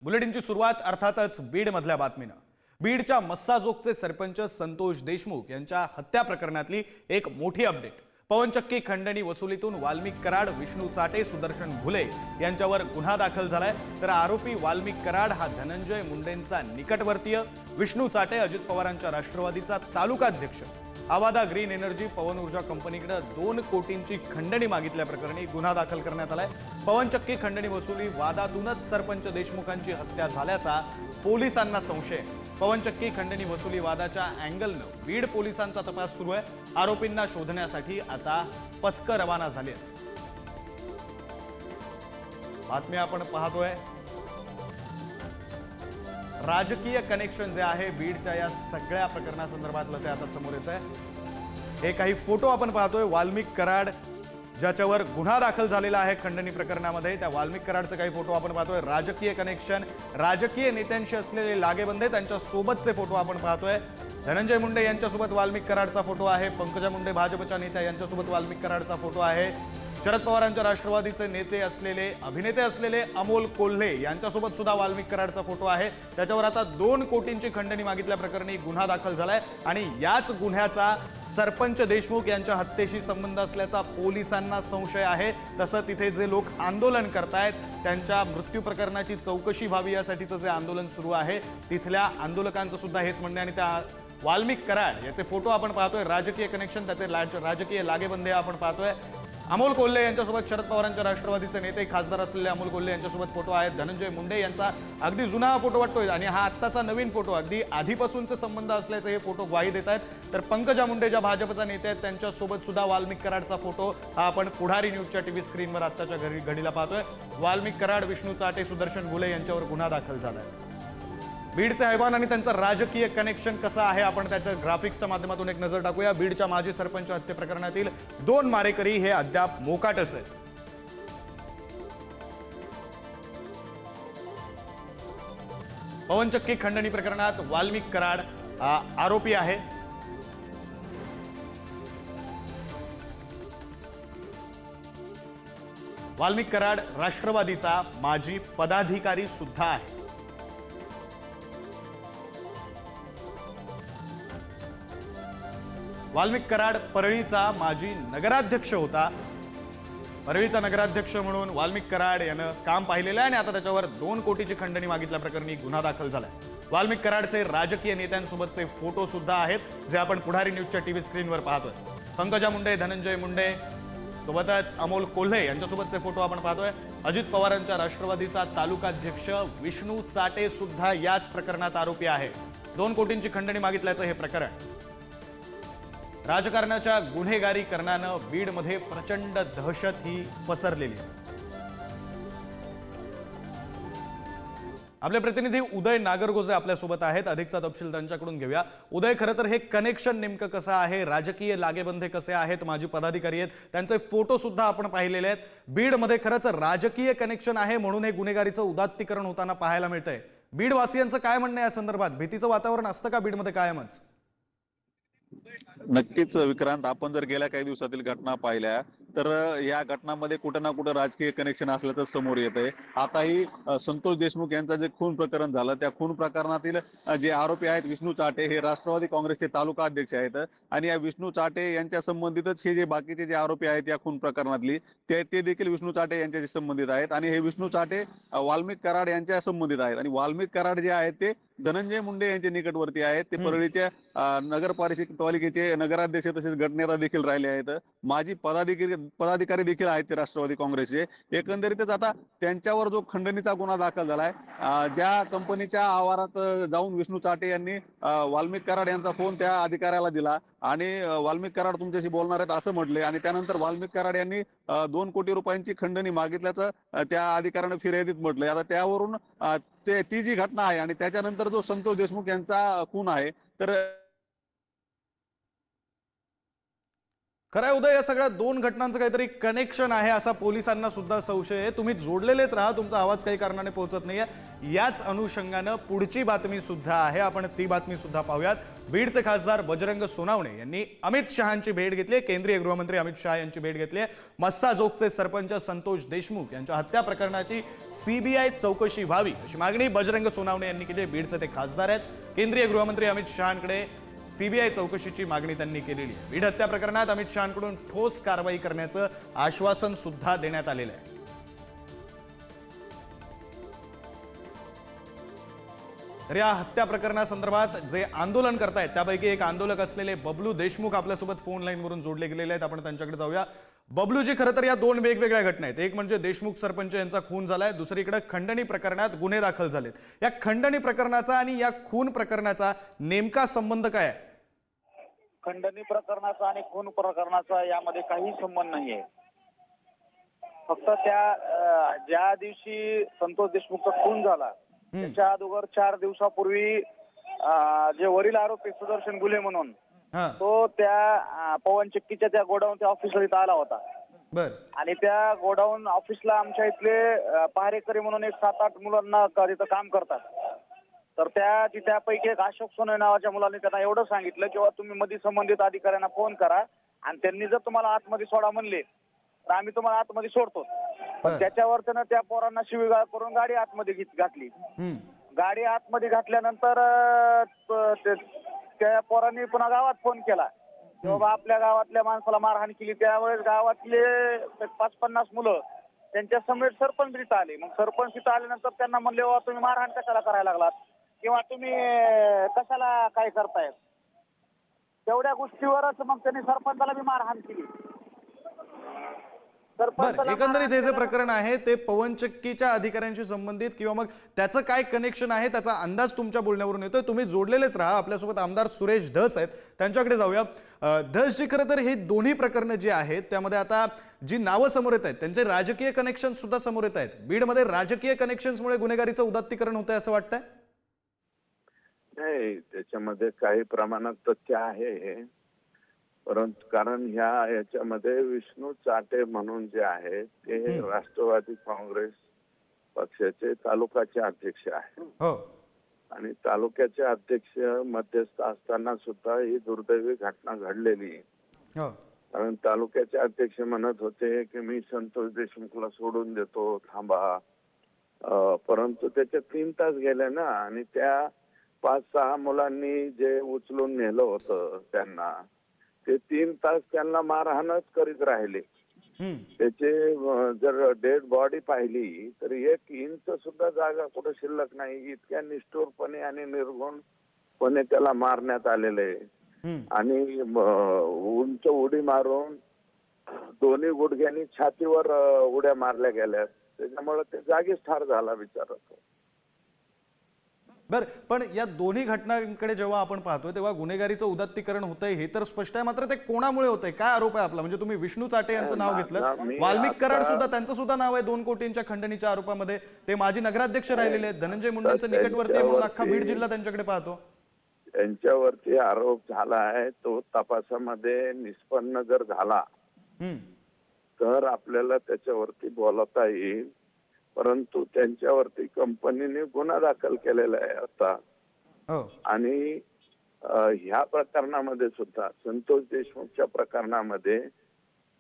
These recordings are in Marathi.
बुलेटिनची सुरुवात अर्थातच बीडमधल्या बातमीनं। बीडच्या मस्साजोगचे सरपंच संतोष देशमुख यांच्या हत्या प्रकरणातली एक मोठी अपडेट। पवनचक्की खंडणी वसुलीतून वाल्मिक कराड, विष्णू चाटे, सुदर्शन घुले यांच्यावर गुन्हा दाखल झालाय। तर आरोपी वाल्मिक कराड हा धनंजय मुंडेंचा निकटवर्तीय, विष्णू चाटे अजित पवारांच्या राष्ट्रवादीचा तालुकाध्यक्ष। आवादा ग्रीन एनर्जी पवन ऊर्जा कंपनीकडे 2 कोटींची खंडणी मागितल्याप्रकरणी गुन्हा दाखल करण्यात आलाय। पवनचक्की खंडणी वसुली वादातूनच सरपंच देशमुखांची हत्या झाल्याचा पोलिसांना संशय आहे। पवनचक्की खंडणी वसुली वादाच्या अँगलनं बीड पोलिसांचा तपास सुरू आहे। आरोपींना शोधण्यासाठी आता पथकं रवाना झाली आहेत। बातमी आपण पाहतोय, राजकीय कनेक्शन जे आहे बीडच्या या सगळ्या प्रकरणासंदर्भातलं ते आता समोर येत आहे। हे काही फोटो आपण पाहतोय, वाल्मिक कराड ज्याच्यावर गुन्हा दाखल झालेला आहे खंडणी प्रकरणामध्ये, त्या वाल्मिक कराडचे काही फोटो आपण पाहतोय। राजकीय कनेक्शन, राजकीय नेत्यांशी असलेले लागेबंधे त्यांच्या सोबतचे फोटो आपण पाहतोय। धनंजय मुंडे यांच्यासोबत वाल्मिक कराडचा फोटो आहे। पंकजा मुंडे भाजपच्या नेत्या यांच्यासोबत वाल्मिक कराडचा फोटो आहे। शरद पवारांच्या राष्ट्रवादीचे नेते असलेले अभिनेते असलेले अमोल कोल्हे यांच्यासोबत सुद्धा वाल्मिक कराडचा फोटो आहे। त्याच्यावर आता 2 कोटींची खंडणी मागितल्याप्रकरणी गुन्हा दाखल झालाय आणि याच गुन्ह्याचा सरपंच देशमुख यांच्या हत्येशी संबंध असल्याचा पोलिसांना संशय आहे। तसं तिथे जे लोक आंदोलन करतायत त्यांच्या मृत्यू प्रकरणाची चौकशी व्हावी यासाठीचं जे आंदोलन सुरू आहे तिथल्या आंदोलकांचं सुद्धा हेच म्हणणं आहे। आणि त्या वाल्मिक कराड याचे फोटो आपण पाहतोय, राजकीय कनेक्शन, त्याचे राजकीय लागेबंधे आपण पाहतोय। अमोल कोल्हे यांच्यासोबत शरद पवारांच्या राष्ट्रवादीचे नेते खासदार असलेले अमोल कोल्हे यांच्यासोबत फोटो आहेत। धनंजय मुंडे यांचा अगदी जुना फोटो वाटतोय आणि हा आत्ताचा नवीन फोटो, अगदी आधीपासूनचे संबंध असल्याचे हे फोटो ग्वाही देत आहेत। तर पंकजा मुंडे ज्या भाजपचा नेते आहेत त्यांच्यासोबत सुद्धा वाल्मिक कराडचा फोटो हा आपण पुढारी न्यूजच्या टीव्ही स्क्रीनवर आत्ताच्या घडीला पाहतोय। वाल्मिक कराड, विष्णू चाटे, सुदर्शन घुले यांच्यावर गुन्हा दाखल झालाय। बीडचे हैवान आणि त्यांचं राजकीय कनेक्शन कसं आहे आपण त्याच्या ग्राफिक्सच्या माध्यमातून एक नजर टाकूया। बीडच्या माजी सरपंच हत्ये प्रकरणातील 2 मारेकरी हे अद्याप मोकाटच आहेत। पवनचक्की खंडणी प्रकरणात वाल्मिक कराड आरोपी आहे। वाल्मिक कराड राष्ट्रवादीचा माजी पदाधिकारी सुद्धा आहे। वाल्मिक कराड परळीचा माजी नगराध्यक्ष होता। परळीचा नगराध्यक्ष म्हणून वाल्मिक कराड यानं काम पाहिलेलं आहे आणि आता त्याच्यावर 2 कोटीची खंडणी मागितल्याप्रकरणी गुन्हा दाखल झालाय। वाल्मिक कराडचे राजकीय नेत्यांसोबतचे फोटो सुद्धा आहेत जे आपण पुढारी न्यूजच्या टीव्ही स्क्रीनवर पाहतोय। पंकजा मुंडे, धनंजय मुंडे सोबतच अमोल कोल्हे यांच्यासोबतचे फोटो आपण पाहतोय। अजित पवारांच्या राष्ट्रवादीचा तालुकाध्यक्ष विष्णू चाटे सुद्धा याच प्रकरणात आरोपी आहे। 2 कोटींची खंडणी मागितल्याचं हे प्रकरण। राजकारणाच्या गुन्हेगारीकरणानं बीडमध्ये प्रचंड दहशत ही पसरलेली आहे। आपले प्रतिनिधी उदय नागरगोजे आपल्यासोबत आहेत, अधिकचा तपशील त्यांच्याकडून घेऊया। उदय, खरं तर हे कनेक्शन नेमकं कसं आहे, राजकीय लागेबंधे कसे आहेत, माजी पदाधिकारी आहेत, त्यांचे फोटो सुद्धा आपण पाहिलेले आहेत। बीडमध्ये खरंच राजकीय कनेक्शन आहे म्हणून हे गुन्हेगारीचं उदात्तीकरण होताना पाहायला मिळतंय। बीडवासियांचं काय म्हणणं आहे या संदर्भात? भीतीचं वातावरण असतं का बीडमध्ये कायमच? नक्कीच विक्रांत, आपण जर गेल्या काही दिवसातील घटना पाहिल्या तर या घटनांमध्ये कुठं ना कुठं राजकीय कनेक्शन असल्याचं समोर येतंय। आताही संतोष देशमुख यांचं जे खून प्रकरण झालं त्या खून प्रकरणातील जे आरोपी आहेत विष्णू चाटे हे राष्ट्रवादी काँग्रेसचे तालुका अध्यक्ष आहेत आणि या विष्णू चाटे यांच्या संबंधितच हे जे बाकीचे जे आरोपी आहेत या खून प्रकरणातली ते देखील विष्णू चाटे यांच्याशी संबंधित आहेत आणि हे विष्णू चाटे वाल्मिक कराड यांच्या संबंधित आहेत आणि वाल्मिक कराड जे आहेत ते धनंजय मुंडे यांचे निकटवर्ती आहेत। ते परळीच्या नगरपालिकेचे नगराध्यक्ष तसेच गटनेता देखील राहिले आहेत। माजी पदाधिकारी देखील आहेत ते राष्ट्रवादी काँग्रेसचे। एकंदरीतच आता त्यांच्यावर जो खंडणीचा गुन्हा दाखल झालाय, ज्या कंपनीच्या आवारात जाऊन विष्णू चाटे यांनी वाल्मिक कराड यांचा फोन त्या अधिकाऱ्याला दिला आणि वाल्मिक कराड तुमच्याशी बोलणार आहेत असं म्हटले आणि त्यानंतर वाल्मिक कराड यांनी 2 कोटी रुपयांची खंडणी मागितल्याचं त्या अधिकाऱ्याने फिर्यादीत म्हटलंय। आता त्यावरून ती जी घटना आहे आणि त्याच्यानंतर जो संतोष देशमुख यांचा खून आहे तर खरं उदय, या सगळ्या 2 घटनांचं काहीतरी कनेक्शन आहे असा पोलिसांना सुद्धा संशय आहे। तुम्ही जोडलेलेच राहा, तुमचा आवाज काही कारणाने पोहोचत नाहीये। याच अनुषंगानं पुढची बातमी सुद्धा आहे, आपण ती बातमी सुद्धा पाहूयात। बीडचे खासदार बजरंग सोनावणे यांनी अमित शहांची भेट घेतली आहे। केंद्रीय गृहमंत्री अमित शहा यांची भेट घेतली आहे। मस्साजोगचे सरपंच संतोष देशमुख यांच्या हत्या प्रकरणाची सीबीआय चौकशी व्हावी अशी मागणी बजरंग सोनावणे यांनी केली आहे। बीडचे ते खासदार आहेत। केंद्रीय गृहमंत्री अमित शहांकडे सीबीआय चौकशीची मागणी त्यांनी केलेली आहे। बीड हत्या प्रकरणात अमित शहांकडून ठोस कारवाई करण्याचं आश्वासन सुद्धा देण्यात आलेलं आहे। तर या हत्या प्रकरणासंदर्भात जे आंदोलन करतायत त्यापैकी एक आंदोलक असलेले बबलू देशमुख आपल्यासोबत फोन लाईनवरून जोडले गेलेले आहेत। आपण त्यांच्याकडे जाऊया। बबलूजी, खरं तर या दोन वेगवेगळ्या घटना आहेत। एक म्हणजे देशमुख सरपंच यांचा खून झालाय, दुसरीकडे खंडणी प्रकरणात गुन्हे दाखल झालेत। या खंडणी प्रकरणाचा आणि या खून प्रकरणाचा नेमका संबंध काय आहे? खंडणी प्रकरणाचा आणि खून प्रकरणाचा यामध्ये काही संबंध नाहीये। फक्त ज्या दिवशी संतोष देशमुखचा खून झाला त्याच्या अगोदर 4 दिवसापूर्वी जे वरील आरोपी सुदर्शन गुले म्हणून तो त्या पवन चक्कीच्या त्या गोडाऊनच्या ऑफिसला इथं आला होता। बर। आणि त्या गोडाऊन ऑफिसला आमच्या इथले पहारेकरी म्हणून एक 7-8 मुलांना तिथं काम करतात। तर त्यापैकी एक अशोक सोनवणे नावाच्या मुलाने त्यांना एवढं सांगितलं किंवा तुम्ही मध्ये संबंधित अधिकाऱ्यांना फोन करा आणि त्यांनी जर तुम्हाला आतमध्ये सोडा म्हणले तर आम्ही तुम्हाला आतमध्ये सोडतो। पण त्याच्यावर त्यानं त्या पोरांना शिवीगाळ करून गाडी आतमध्ये घातली। गाडी आतमध्ये घातल्यानंतर त्या पोरांनी पुन्हा गावात फोन केला की बाबा आपल्या गावातल्या माणसाला मारहाण केली। त्यावेळेस गावातले 50-50 मुलं त्यांच्या समेत सरपंच इथं आले। मग सरपंच इथं आल्यानंतर त्यांना म्हणले बाबा तुम्ही मारहाण कशाला करायला लागलात किंवा तुम्ही कशाला काय करतायत, तेवढ्या गोष्टीवरच मग त्यांनी सरपंचाला बी मारहाण केली। एकंदरीत हे जे प्रकरण आहे ते पवन चक्कीच्या अधिकाऱ्यांशी संबंधित किंवा मग त्याचं काय कनेक्शन आहे त्याचा अंदाज तुमच्या बोलण्यावरून येतोय। तुम्ही जोडलेलेच राहा। आपल्यासोबत आमदार सुरेश धस आहेत, त्यांच्याकडे जाऊया। धस जी, खरं तर हे दोन्ही प्रकरणं जी आहेत त्यामध्ये आता जी नावं समोर येत आहेत त्यांचे राजकीय कनेक्शन सुद्धा समोर येत आहेत। बीडमध्ये राजकीय कनेक्शन्समुळे गुन्हेगारीचं उदात्तीकरण होतंय असं वाटतंय? नाही, त्याच्यामध्ये काही प्रमाणात तथ्य आहे, परंतु कारण याच्यामध्ये विष्णू चाटे म्हणून जे आहे ते राष्ट्रवादी काँग्रेस पक्षाचे तालुक्याचे अध्यक्ष आहेत आणि तालुक्याचे अध्यक्ष मध्यस्थ असताना सुद्धा ही दुर्दैवी घटना घडलेली। कारण तालुक्याचे अध्यक्ष म्हणत होते की मी संतोष देशमुखला सोडून देतो, थांबा, परंतु त्याचे 3 तास गेले ना आणि त्या 5-6 मुलांनी जे उचलून नेलं होतं त्यांना ते 3 तास त्यांना मारहाणच करीत राहिले। त्याचे जर डेड बॉडी पाहिली तर 1 इंच सुद्धा जागा कुठे शिल्लक नाही। इतक्या निष्ठुरपणे आणि निर्घृणपणे त्याला मारण्यात आलेले आणि उंच उडी मारून दोन्ही गुडघ्यांनी छातीवर उड्या मारल्या गेल्या। त्याच्यामुळे ते जागीच ठार झाला बिचारा तो। बर, पण या दोन्ही घटनांकडे जेव्हा आपण पाहतोय तेव्हा गुन्हेगारीचं उदात्तीकरण होतंय हे तर स्पष्ट आहे, मात्र ते कोणामुळे होतंय? काय आरोप आहे आपला? म्हणजे तुम्ही विष्णू चाटे यांचं नाव घेतलं, वाल्मिक कराड सुद्धा त्यांचं सुद्धा नाव आहे 2 कोटींच्या खंडणीच्या आरोपामध्ये। ते माजी नगराध्यक्ष राहिलेले आहेत। धनंजय मुंडेंचं निकटवर्ती आहे म्हणून अख्खा बीड जिल्हा त्यांच्याकडे पाहतो। त्यांच्यावरती आरोप झाला आहे, तो तपासामध्ये निष्पन्न जर झाला तर आपल्याला त्याच्यावरती बोलता येईल, परंतु त्यांच्यावरती कंपनीने गुन्हा दाखल केलेला आहे आता। आणि ह्या प्रकरणामध्ये सुद्धा संतोष देशमुखच्या प्रकरणामध्ये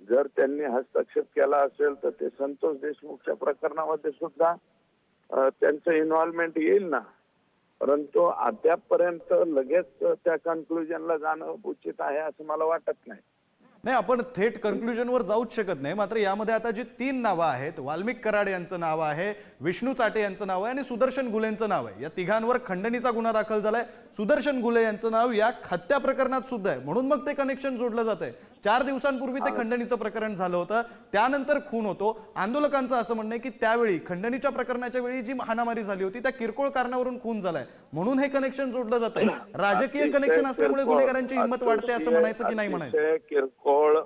जर त्यांनी हस्तक्षेप केला असेल तर ते संतोष देशमुखच्या प्रकरणामध्ये सुद्धा त्यांचं इन्व्हॉल्वमेंट येईल ना, परंतु अद्यापपर्यंत लगेच त्या कन्क्लुजनला जाणं उचित आहे असं मला वाटत नाही। नाही, आपण थेट कन्क्लुजनवर जाऊच शकत नाही, मात्र यामध्ये आता जी 3 नावं आहेत, वाल्मिक कराड यांचं नाव आहे, विष्णू चाटे यांचं नाव आहे आणि सुदर्शन गुलेंचं नाव आहे। या तिघांवर खंडणीचा गुन्हा दाखल झालाय। सुदर्शन गुले यांचं नाव या हत्या प्रकरणात सुद्धा आहे, म्हणून मग ते कनेक्शन जोडलं जात आहे। 4 दिवसांपूर्वी ते खंडणीचं प्रकरण झालं होतं, त्यानंतर खून होतो। आंदोलकांचं असं म्हणणं आहे की त्यावेळी खंडणीच्या प्रकरणाच्या वेळी जी हाणामारी झाली होती त्या किरकोळ कारणावरून खून झालाय, म्हणून हे कनेक्शन जोडलं जात आहे। राजकीय कनेक्शन असल्यामुळे गुन्हेगारांची हिंमत वाढते असं म्हणायचं की नाही म्हणायचं? किरकोळ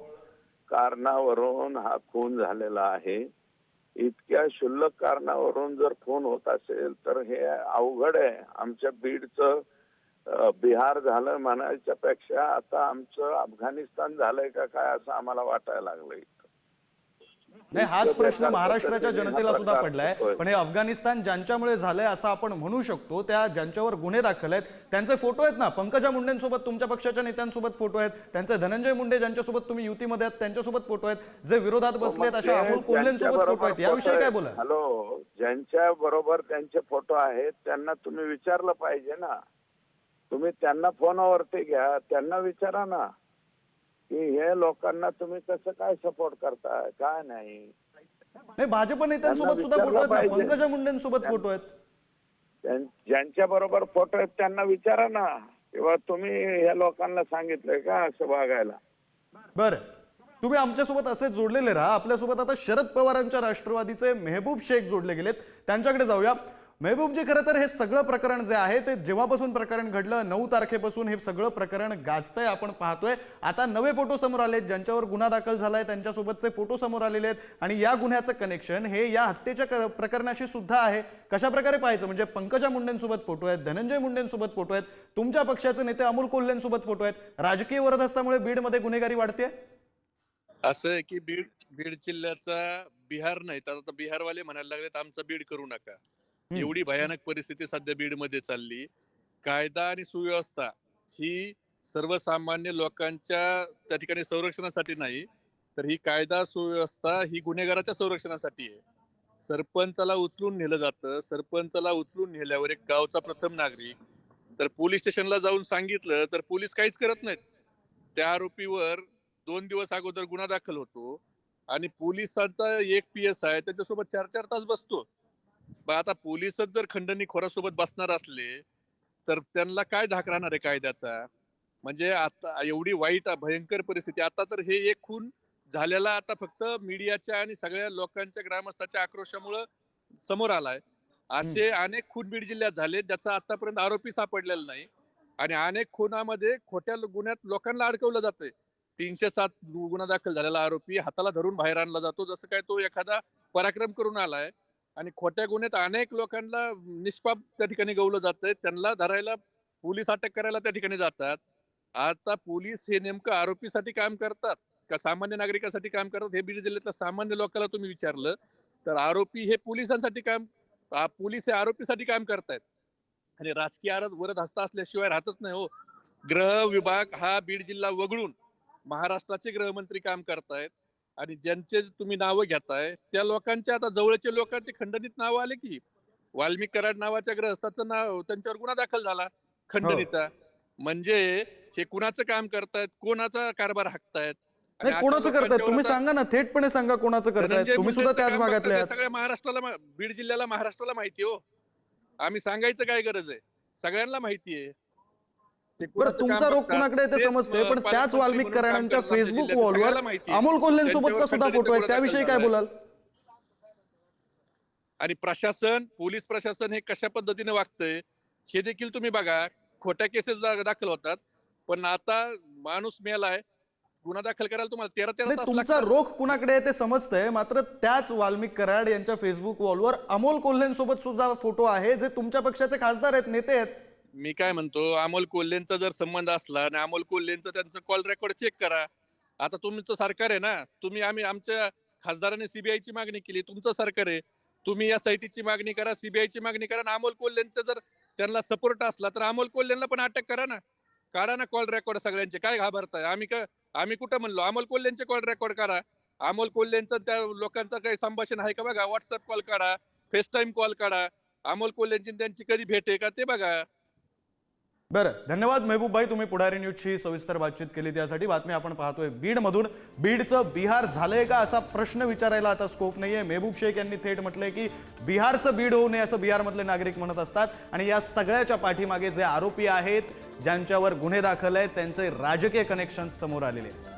कारणावरून हा खून झालेला आहे। इतक्या क्षुल्लक कारणावरून जर खून होत असेल तर हे अवघड आहे। आमच्या बीडचं बिहार झालं म्हणायच्या पेक्षा आता आमचं अफगाणिस्तान झालंय का काय असं आम्हाला वाटायला लागलंय। नाही, हाच प्रश्न बेकार महाराष्ट्राच्या पद्धतीने जनतेला हा सुद्धा प्रकार पडलाय. होतोय. पण हे अफगाणिस्तान ज्यांच्यामुळे झालंय असं आपण म्हणू शकतो, त्या ज्यांच्यावर गुन्हे दाखल आहेत त्यांचे फोटो आहेत ना. पंकजा मुंडेंसोबत तुमच्या पक्षाच्या नेत्यांसोबत फोटो आहेत, त्यांचे धनंजय मुंडे ज्यांच्यासोबत तुम्ही युतीमध्ये आहात त्यांच्यासोबत फोटो आहेत, जे विरोधात बसलेत अशा अमोल कोल्हेंसोबत फोटो आहेत. याविषयी काय बोला? हॅलो, ज्यांच्या बरोबर त्यांचे फोटो आहेत त्यांना तुम्ही विचारलं पाहिजे ना. तुम्ही त्यांना फोनवरती घ्या, त्यांना विचारा ना की हे लोकांना तुम्ही कसं काय सपोर्ट करताय, काय नाही. नाही, भाजप नेत्यांसोबत सुद्धा फोटो आहेत ना, पंकजा मुंडेंसोबत फोटो आहेत. ज्यांच्या बरोबर फोटो आहेत त्यांना विचारा ना. किंवा तुम्ही ह्या लोकांना सांगितलंय का असं वागायला? बरं, तुम्ही आमच्यासोबत असे जोडलेले राहा. आपल्यासोबत आता शरद पवारांच्या राष्ट्रवादीचे मेहबूब शेख जोडले गेलेत, त्यांच्याकडे जाऊया. मेहबूबजी, खरं तर हे सगळं प्रकरण जे आहे ते जेव्हापासून प्रकरण घडलं 9 तारखेपासून हे सगळं प्रकरण गाजतंय, आपण पाहतोय. आता नवे फोटो समोर आलेत, ज्यांच्यावर गुन्हा दाखल झालाय त्यांच्यासोबतचे फोटो समोर आलेले आहेत आणि या गुन्ह्याचं कनेक्शन हे या हत्येच्या प्रकरणाशी सुद्धा आहे. कशा प्रकारे पाहायचं म्हणजे पंकजा मुंडेंसोबत फोटो आहेत, धनंजय मुंडेंसोबत फोटो आहेत, तुमच्या पक्षाचे नेते अमोल कोल्हेंसोबत फोटो आहेत. राजकीय वरदहस्तामुळे बीडमध्ये गुन्हेगारी वाढते. असं आहे की बीड जिल्ह्याचा बिहार नाही तर आता बिहारवाले म्हणायला लागलेत आमचा बीड करू नका. एवढी भयानक परिस्थिती सध्या बीडमध्ये चालली. कायदा आणि सुव्यवस्था ही सर्वसामान्य लोकांच्या त्या ठिकाणी संरक्षणासाठी नाही, तर ही कायदा सुव्यवस्था ही गुन्हेगाराच्या संरक्षणासाठी आहे. सरपंचाला उचलून नेलं जातं, सरपंचाला उचलून नेल्यावर एक गावचा प्रथम नागरिक तर पोलीस स्टेशनला जाऊन सांगितलं तर पोलीस काहीच करत नाहीत. त्या आरोपीवर 2 दिवस अगोदर गुन्हा दाखल होतो आणि पोलिसांचा एक PSI त्याच्यासोबत 4-4 तास बसतो. आता पोलिसच जर खंडणीखोरासोबत बसणार असले तर त्यांना काय धाक राहणार आहे कायद्याचा? म्हणजे आता एवढी वाईट भयंकर परिस्थिती. आता तर हे एक खून झालेला आता फक्त मीडियाच्या आणि सगळ्या लोकांच्या ग्रामस्थांच्या आक्रोशामुळे समोर आलाय. असे अनेक खून बीड जिल्ह्यात झाले ज्याचा आतापर्यंत आरोपी सापडलेला नाही आणि अनेक खुनामध्ये खोट्या गुन्ह्यात लोकांना अडकवलं जातंय. 307 गुन्हा दाखल झालेला आरोपी हाताला धरून बाहेर आणला जातो जसं काय तो एखादा पराक्रम करून आलाय आणि खोट्या गुन्ह्यात अनेक लोकांना निष्पाप त्या ठिकाणी गवलं जातंय. त्यांना धरायला पोलीस अटक करायला त्या ठिकाणी जातात. आता पोलीस हे नेमकं आरोपीसाठी काम करतात का सामान्य नागरिकासाठी काम करतात? हे बीड जिल्ह्यातल्या सामान्य लोकांना तुम्ही विचारलं तर आरोपी हे पोलिसांसाठी पोलीस हे आरोपीसाठी काम करतायत आणि राजकीय वरदहस्त असल्याशिवाय राहतच नाही हो. गृह विभाग हा बीड जिल्हा वगळून महाराष्ट्राचे गृहमंत्री काम करतायत आणि ज्यांचे तुम्ही नावं घेताय त्या लोकांचे आता जवळचे लोकांचे खंडणीत नाव आले की वाल्मिक कराड नावाच्या ग्रहस्थाचं नाव त्यांच्यावर गुन्हा दाखल झाला खंडणीचा. म्हणजे हे कुणाचं काम करतायत, कोणाचा कारभार हाकतायत? कोणाचं करतायत तुम्ही सांगा ना, थेटपणे सांगा कोणाचं करतायत. तुम्ही सुद्धा त्याच भागातले आहात. सगळ्या महाराष्ट्राला, बीड जिल्ह्याला महाराष्ट्राला माहिती हो. आम्ही सांगायचं काय गरज आहे? सगळ्यांना माहिती आहे. बरं, तुमचा रोग कुणाकडे ते समजते, पण त्याच वाल्मिक कराडांच्या फेसबुक वॉलवर अमोल कोल्हेंसोबतचा सुद्धा फोटो आहे, त्याविषयी काय बोलाल? आणि प्रशासन, पोलीस प्रशासन हे कशा पद्धतीने वागतंय हे देखील तुम्ही बघा. खोट्या केसेस दाखल होतात पण आता माणूस मेलाय, गुन्हा दाखल करायला तुम्हाला 13 तास तुमचा रोख कुणाकडे आहे ते समजतंय, मात्र त्याच वाल्मिक कराड यांच्या फेसबुक वॉलवर अमोल कोल्हेंसोबत सुद्धा फोटो आहे जे तुमच्या पक्षाचे खासदार आहेत, नेते आहेत. मी काय म्हणतो, अमोल कोल्हेंचा जर संबंध असला आणि अमोल कोल्हेंचं त्यांचं कॉल रेकॉर्ड चेक करा. आता तुमचं सरकार आहे ना, आमच्या खासदारांनी सीबीआयची मागणी केली, तुमचं सरकार आहे, तुम्ही या साईटीची मागणी करा, सीबीआयची मागणी करा. अमोल कोल्हेंचा जर त्यांना सपोर्ट असला तर अमोल कोल्हेंना पण अटक करा ना, काढा ना कॉल रेकॉर्ड सगळ्यांचे. काय घाबरताय? आम्ही कुठं म्हणलो? अमोल कोल्हेंचे कॉल रेकॉर्ड करा. अमोल कोल्हेंचं त्या लोकांचं काही संभाषण आहे का बघा. व्हॉट्सअप कॉल काढा, फेसटाईम कॉल काढा. अमोल कोल्हेंची त्यांची कधी भेट आहे का ते बघा. बरं, धन्यवाद मेहबूब भाई, तुम्ही पुढारी न्यूजची सविस्तर बातचीत केली त्यासाठी. बातमी आपण पाहतोय बीडमधून. बीडचं बिहार झालंय का असा प्रश्न विचारायला आता स्कोप नाहीये. मेहबूब शेख यांनी थेट म्हटलंय की बिहारचं बीड होऊ नये असं बिहारमधले नागरिक म्हणत असतात आणि या सगळ्याच्या पाठीमागे जे आरोपी आहेत, ज्यांच्यावर गुन्हे दाखल आहेत, त्यांचे राजकीय कनेक्शन समोर आलेले आहेत.